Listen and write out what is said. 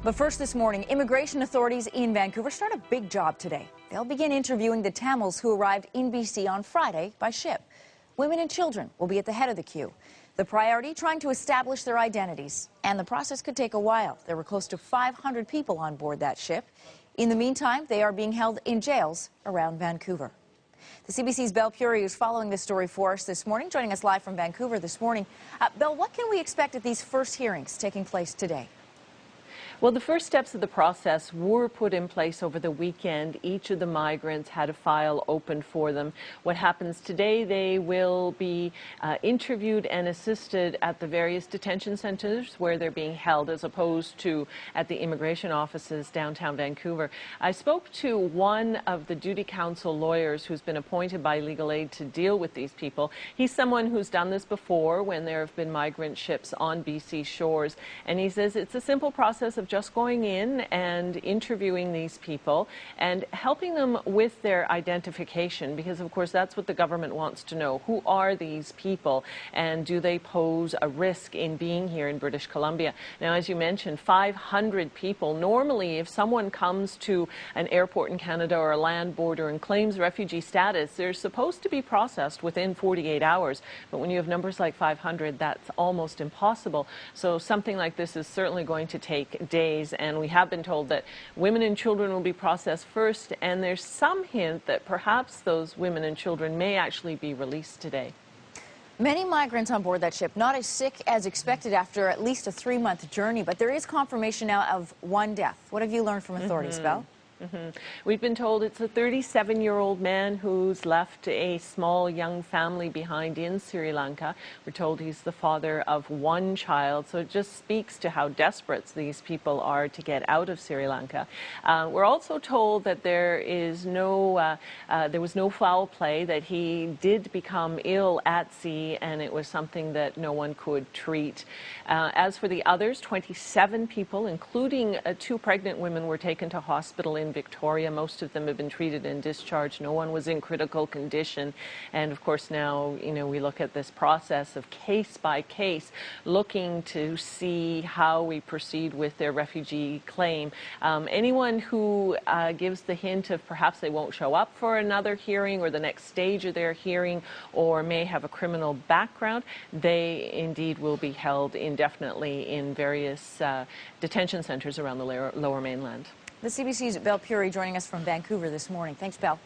But first this morning, immigration authorities in Vancouver start a big job today. They'll begin interviewing the Tamils who arrived in BC on Friday by ship. Women and children will be at the head of the queue. The priority, trying to establish their identities. And the process could take a while. There were close to 500 people on board that ship. In the meantime, they are being held in jails around Vancouver. The CBC's Belle Puri is following this story for us this morning, joining us live from Vancouver this morning. Belle, what can we expect at these first hearings taking place today? Well, the first steps of the process were put in place over the weekend. Each of the migrants had a file opened for them. What happens today, they will be interviewed and assisted at the various detention centers where they're being held, as opposed to at the immigration offices downtown Vancouver. I spoke to one of the duty council lawyers who's been appointed by Legal Aid to deal with these people. He's someone who's done this before when there have been migrant ships on BC shores, and he says it's a simple process of just going in and interviewing these people and helping them with their identification, because of course that's what the government wants to know. Who are these people, and do they pose a risk in being here in British Columbia? Now, as you mentioned, 500 people. Normally, if someone comes to an airport in Canada or a land border and claims refugee status, they're supposed to be processed within 48 hours. But when you have numbers like 500, that's almost impossible. So something like this is certainly going to take days, and we have been told that women and children will be processed first, and there's some hint that perhaps those women and children may actually be released today. Many migrants on board that ship not as sick as expected after at least a 3-month journey, but there is confirmation now of one death. What have you learned from authorities, Belle? We've been told it's a 37-year-old man who's left a small young family behind in Sri Lanka. We're told he's the father of one child, so it just speaks to how desperate these people are to get out of Sri Lanka. We're also told that there was no foul play, that he did become ill at sea, and it was something that no one could treat. As for the others, 27 people, including 2 pregnant women, were taken to hospital in Victoria. Most of them have been treated and discharged. No one was in critical condition. And of course now, we look at this process of case by case, looking to see how we proceed with their refugee claim. Anyone who gives the hint of perhaps they won't show up for another hearing or the next stage of their hearing, or may have a criminal background, they indeed will be held indefinitely in various detention centers around the lower mainland. The CBC's Belle Puri joining us from Vancouver this morning. Thanks, Belle.